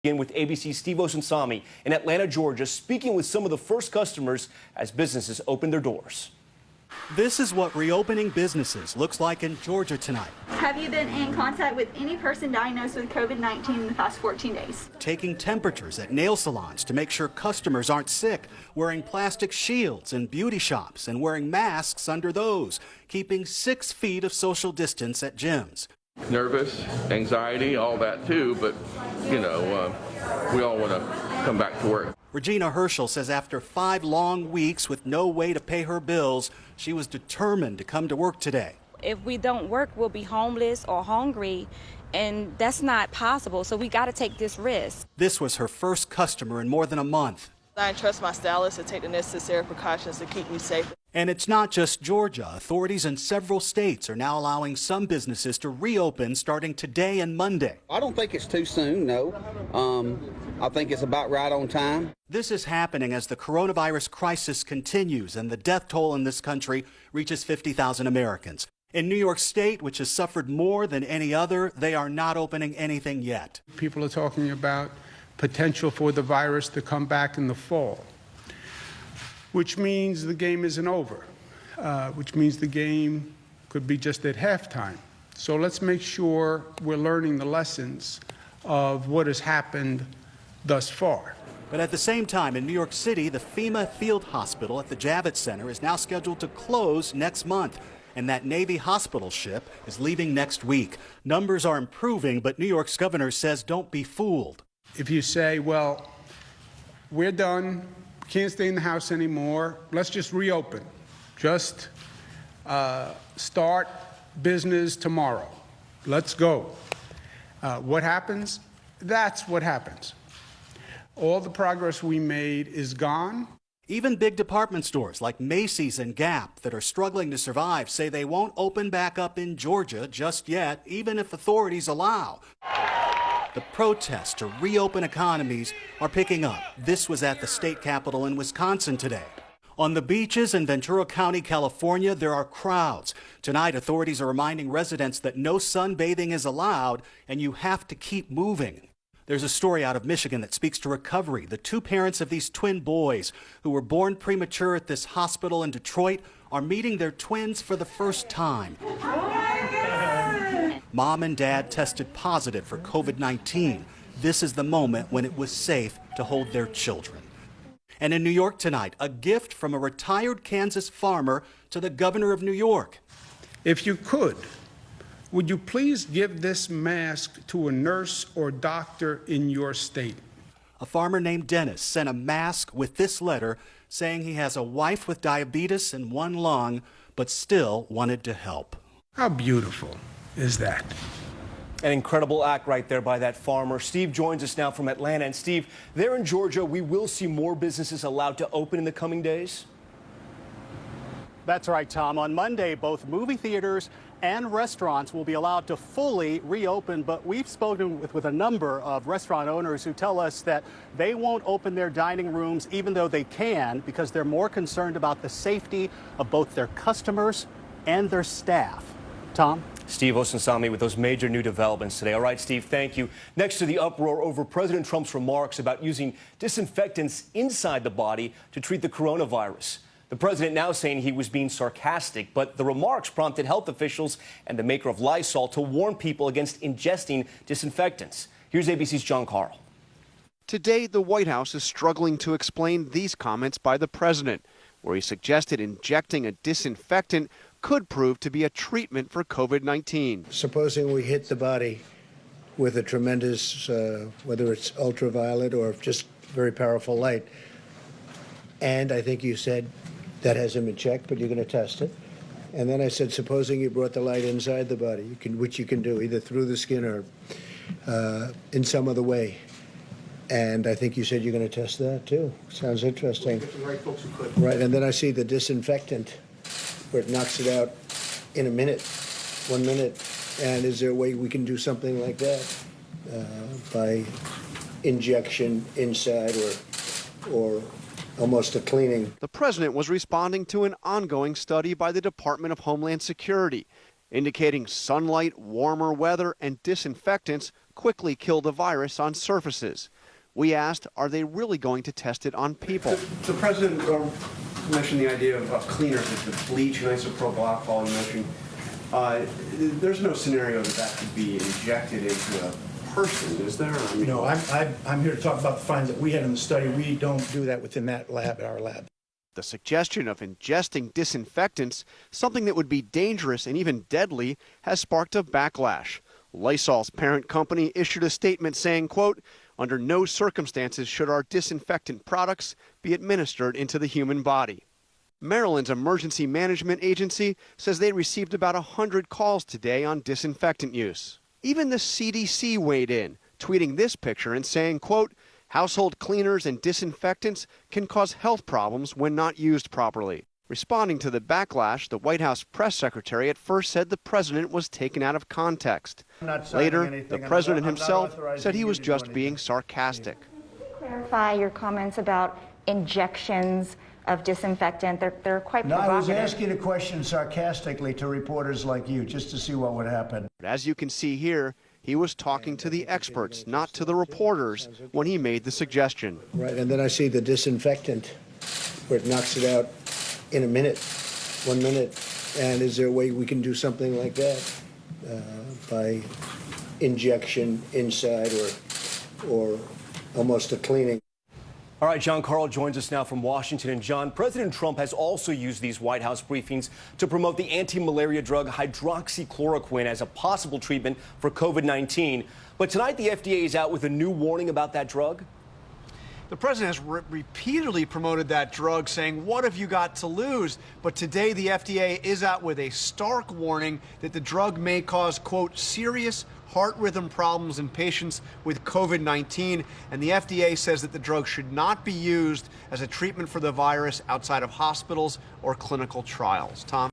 In with ABC's Steve Osunsami in Atlanta, Georgia, speaking with some of the first customers as businesses open their doors. This is what reopening businesses looks like in Georgia tonight. Have you been in contact with any person diagnosed with COVID-19 in the past 14 days? Taking temperatures at nail salons to make sure customers aren't sick, wearing plastic shields in beauty shops and wearing masks under those, keeping 6 feet of social distance at gyms. Nervous, anxiety, all that too, but you know, we all want to come back to work. Regina Herschel says after 5 long weeks with no way to pay her bills, she was determined to come to work today. If we don't work, we'll be homeless or hungry, and that's not possible, so we got to take this risk. This was her first customer in more than a month. I trust my stylist to take the necessary precautions to keep me safe. And it's not just Georgia. Authorities in several states are now allowing some businesses to reopen starting today and Monday. I don't think it's too soon, no. I think it's about right on time. This is happening as the coronavirus crisis continues and the death toll in this country reaches 50,000 Americans. In New York State, which has suffered more than any other, they are not opening anything yet. People are talking about potential for the virus to come back in the fall, which means the game isn't over, which means the game could be just at halftime. So let's make sure we're learning the lessons of what has happened thus far. But at the same time, in New York City, the FEMA Field Hospital at the Javits Center is now scheduled to close next month. And that Navy hospital ship is leaving next week. Numbers are improving, but New York's governor says don't be fooled. If you say, well, we're done, can't stay in the house anymore, let's just reopen. Just start business tomorrow. Let's go. What happens? That's what happens. All the progress we made is gone. Even big department stores like Macy's and Gap that are struggling to survive say they won't open back up in Georgia just yet, even if authorities allow. The protests to reopen economies are picking up. This was at the state capitol in Wisconsin today. On the beaches in Ventura County, California, there are crowds. Tonight, authorities are reminding residents that no sunbathing is allowed and you have to keep moving. There's a story out of Michigan that speaks to recovery. The 2 parents of these twin boys who were born premature at this hospital in Detroit are meeting their twins for the first time. Mom and dad tested positive for COVID-19. This is the moment when it was safe to hold their children. And in New York tonight, a gift from a retired Kansas farmer to the governor of New York. If you could, would you please give this mask to a nurse or doctor in your state? A farmer named Dennis sent a mask with this letter saying he has a wife with diabetes and 1 lung, but still wanted to help. How beautiful is that? An incredible act right there by that farmer. Steve joins us now from Atlanta. And Steve, there in Georgia, we will see more businesses allowed to open in the coming days? That's right, Tom. On Monday, both movie theaters and restaurants will be allowed to fully reopen, but we've spoken with a number of restaurant owners who tell us that they won't open their dining rooms even though they can because they're more concerned about the safety of both their customers and their staff. Tom? Steve Osunsami with those major new developments today. All right, Steve, thank you. Next to the uproar over President Trump's remarks about using disinfectants inside the body to treat the coronavirus. The president now saying he was being sarcastic, but the remarks prompted health officials and the maker of Lysol to warn people against ingesting disinfectants. Here's ABC's John Carl. Today, the White House is struggling to explain these comments by the president, where he suggested injecting a disinfectant could prove to be a treatment for COVID-19. Supposing we hit the body with a tremendous, whether it's ultraviolet or just very powerful light, and I think you said that hasn't been checked, but you're going to test it. And then I said, supposing you brought the light inside the body, which you can do either through the skin or in some other way. And I think you said you're going to test that too. Sounds interesting. Right, folks who could. Right, and then I see the disinfectant where it knocks it out in a minute, 1 minute. And is there a way we can do something like that by injection inside or almost a cleaning? The president was responding to an ongoing study by the Department of Homeland Security, indicating sunlight, warmer weather, and disinfectants quickly kill the virus on surfaces. We asked, are they really going to test it on people? The president mentioned the idea of cleaners with bleach and isopropyl alcohol you mentioned. There's no scenario that could be injected into a person, is there? I mean, No, I'm here to talk about the findings that we had in the study. We don't do that within that lab, our lab. The suggestion of ingesting disinfectants, something that would be dangerous and even deadly, has sparked a backlash. Lysol's parent company issued a statement saying, quote, under no circumstances should our disinfectant products be administered into the human body. Maryland's Emergency Management Agency says they received about 100 calls today on disinfectant use. Even the CDC weighed in, tweeting this picture and saying, quote, household cleaners and disinfectants can cause health problems when not used properly. Responding to the backlash, the White House press secretary at first said the president was taken out of context. Later, the president himself said he was just being sarcastic. Clarify your comments about injections of disinfectant. They're quite provocative. No, I was asking a question sarcastically to reporters like you, just to see what would happen. As you can see here, he was talking to the experts, not to the reporters, when he made the suggestion. Right, and then I see the disinfectant where it knocks it out in a minute, 1 minute. And is there a way we can do something like that by injection inside or almost a cleaning? All right, John Carl joins us now from Washington. And John, President Trump has also used these White House briefings to promote the anti-malaria drug hydroxychloroquine as a possible treatment for COVID-19. But tonight the FDA is out with a new warning about that drug. The president has repeatedly promoted that drug, saying, what have you got to lose? But today the FDA is out with a stark warning that the drug may cause, quote, serious heart rhythm problems in patients with COVID-19. And the FDA says that the drug should not be used as a treatment for the virus outside of hospitals or clinical trials. Tom?